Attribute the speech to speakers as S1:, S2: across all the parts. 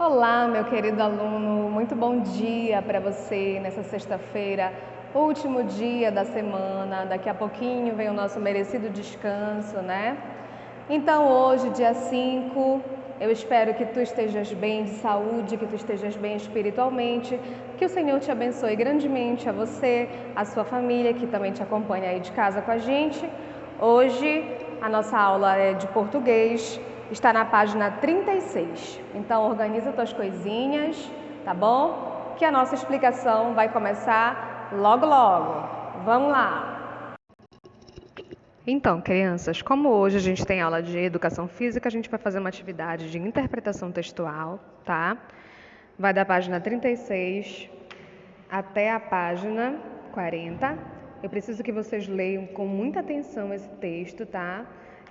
S1: Olá, meu querido aluno, muito bom dia para você nessa sexta-feira, último dia da semana. Daqui a pouquinho vem o nosso merecido descanso, né? Então, hoje, dia 5, eu espero que tu estejas bem de saúde, que tu estejas bem espiritualmente, que o Senhor te abençoe grandemente, a você, a sua família, que também te acompanha aí de casa com a gente. Hoje, a nossa aula é de português. Está na página 36. Então, organiza tuas coisinhas, tá bom? Que a nossa explicação vai começar logo, logo. Vamos lá! Então, crianças, como hoje a gente tem aula de educação física, a gente vai fazer uma atividade de interpretação textual, tá? Vai da página 36 até a página 40. Eu preciso que vocês leiam com muita atenção esse texto, tá?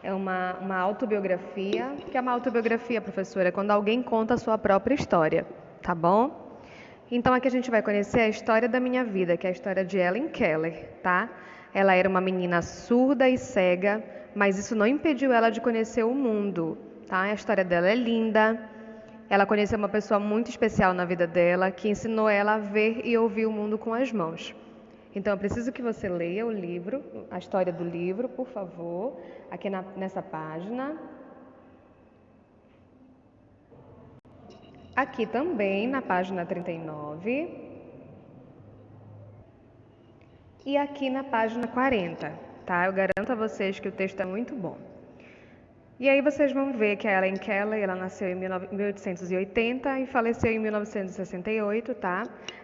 S1: É uma autobiografia. O que é uma autobiografia, professora? É quando alguém conta a sua própria história, tá bom? Então aqui a gente vai conhecer a história da minha vida, que é a história de Helen Keller, tá? Ela era uma menina surda e cega, mas isso não impediu ela de conhecer o mundo, tá? A história dela é linda. Ela conheceu uma pessoa muito especial na vida dela, que ensinou ela a ver e ouvir o mundo com as mãos. Então, eu preciso que você leia o livro, a história do livro, por favor, aqui nessa página. Aqui também, na página 39. E aqui na página 40, tá? Eu garanto a vocês que o texto é muito bom. E aí vocês vão ver que a Helen Keller, ela nasceu em 1880 e faleceu em 1968, tá?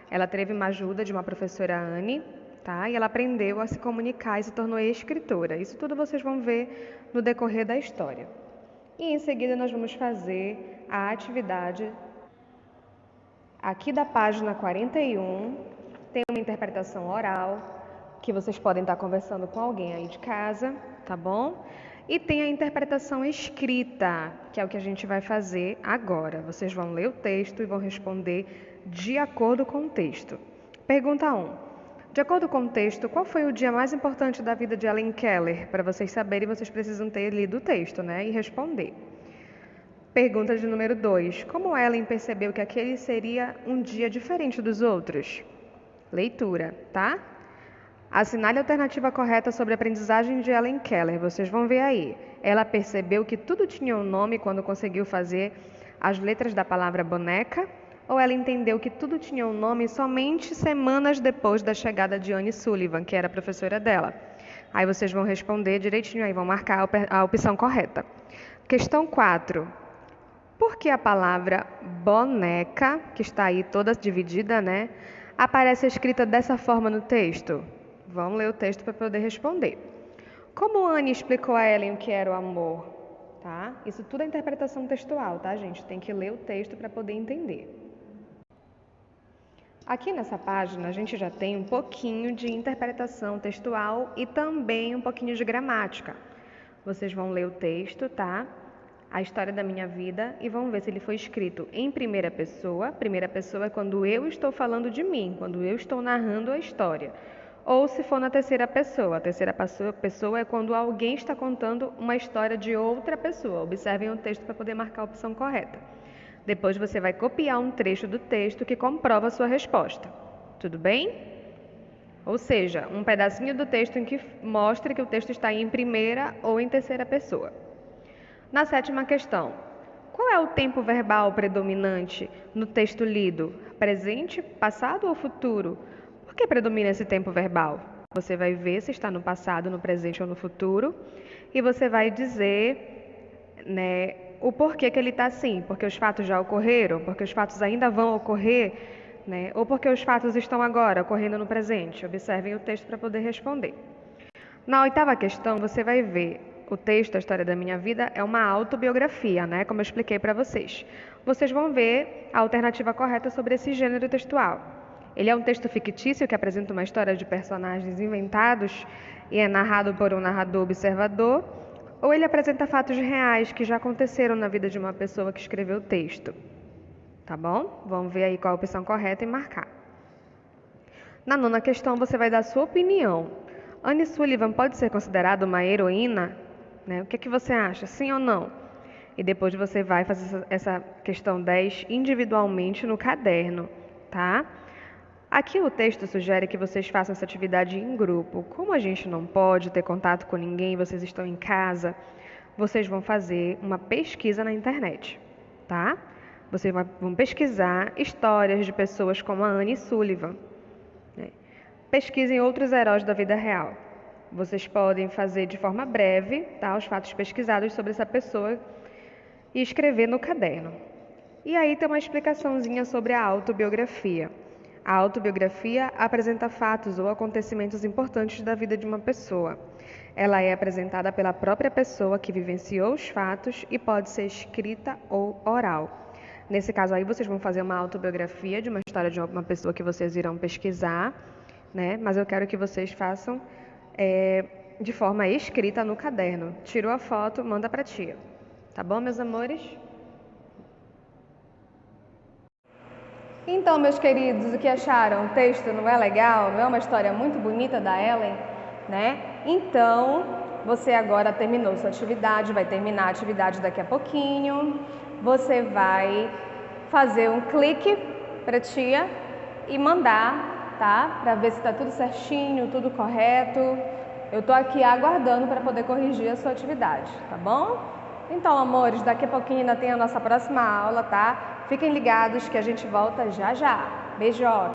S1: Ela teve uma ajuda de uma professora Anne, tá? E ela aprendeu a se comunicar e se tornou escritora. Isso tudo vocês vão ver no decorrer da história. E em seguida nós vamos fazer a atividade aqui da página 41. Tem uma interpretação oral, que vocês podem estar conversando com alguém aí de casa, tá bom? E tem a interpretação escrita, que é o que a gente vai fazer agora. Vocês vão ler o texto e vão responder de acordo com o texto. Pergunta 1. De acordo com o texto, qual foi o dia mais importante da vida de Helen Keller? Para vocês saberem, vocês precisam ter lido o texto, né? E responder. Pergunta de número 2. Como Helen percebeu que aquele seria um dia diferente dos outros? Leitura, tá? Assinale a alternativa correta sobre a aprendizagem de Helen Keller. Vocês vão ver aí. Ela percebeu que tudo tinha um nome quando conseguiu fazer as letras da palavra boneca? Ou ela entendeu que tudo tinha um nome somente semanas depois da chegada de Anne Sullivan, que era a professora dela? Aí vocês vão responder direitinho, aí vão marcar a opção correta. Questão 4. Por que a palavra boneca, que está aí toda dividida, né, aparece escrita dessa forma no texto? Vamos ler o texto para poder responder. Como Anne explicou a Helen o que era o amor? Tá? Isso tudo é interpretação textual, tá, gente? Tem que ler o texto para poder entender. Aqui nessa página a gente já tem um pouquinho de interpretação textual e também um pouquinho de gramática. Vocês vão ler o texto, tá? A história da minha vida e vão ver se ele foi escrito em primeira pessoa. Primeira pessoa é quando eu estou falando de mim, quando eu estou narrando a história. Ou se for na terceira pessoa. A terceira pessoa é quando alguém está contando uma história de outra pessoa. Observem o texto para poder marcar a opção correta. Depois você vai copiar um trecho do texto que comprova a sua resposta. Tudo bem? Ou seja, um pedacinho do texto em que mostre que o texto está em primeira ou em terceira pessoa. Na 7ª questão, qual é o tempo verbal predominante no texto lido? Presente, passado ou futuro? Por que predomina esse tempo verbal? Você vai ver se está no passado, no presente ou no futuro e você vai dizer, né, o porquê que ele está assim. Porque os fatos já ocorreram, porque os fatos ainda vão ocorrer, né, ou porque os fatos estão agora ocorrendo no presente. Observem o texto para poder responder. Na 8ª questão, você vai ver o texto, a história da minha vida, é uma autobiografia, né? Como eu expliquei para vocês. Vocês vão ver a alternativa correta sobre esse gênero textual. Ele é um texto fictício que apresenta uma história de personagens inventados e é narrado por um narrador observador, ou ele apresenta fatos reais que já aconteceram na vida de uma pessoa que escreveu o texto. Tá bom? Vamos ver aí qual a opção correta e marcar. Na 9ª questão, você vai dar a sua opinião. Anne Sullivan pode ser considerada uma heroína? Né? O que você acha? Sim ou não? E depois você vai fazer essa questão 10 individualmente no caderno, tá? Aqui o texto sugere que vocês façam essa atividade em grupo. Como a gente não pode ter contato com ninguém, vocês estão em casa, vocês vão fazer uma pesquisa na internet, tá? Vocês vão pesquisar histórias de pessoas como a Anne Sullivan, né? Pesquisem outros heróis da vida real. Vocês podem fazer de forma breve, tá, os fatos pesquisados sobre essa pessoa e escrever no caderno. E aí tem uma explicaçãozinha sobre a autobiografia. A autobiografia apresenta fatos ou acontecimentos importantes da vida de uma pessoa. Ela é apresentada pela própria pessoa que vivenciou os fatos e pode ser escrita ou oral. Nesse caso aí, vocês vão fazer uma autobiografia de uma história de uma pessoa que vocês irão pesquisar, né? Mas eu quero que vocês façam de forma escrita no caderno. Tirou a foto, manda para a tia. Tá bom, meus amores? Então, meus queridos, o que acharam? O texto não é legal? Não é uma história muito bonita da Ellen, né? Então, você agora terminou sua atividade, vai terminar a atividade daqui a pouquinho. Você vai fazer um clique para a tia e mandar, tá? Para ver se está tudo certinho, tudo correto. Eu tô aqui aguardando para poder corrigir a sua atividade, tá bom? Então, amores, daqui a pouquinho ainda tem a nossa próxima aula, tá? Fiquem ligados que a gente volta já já. Beijo!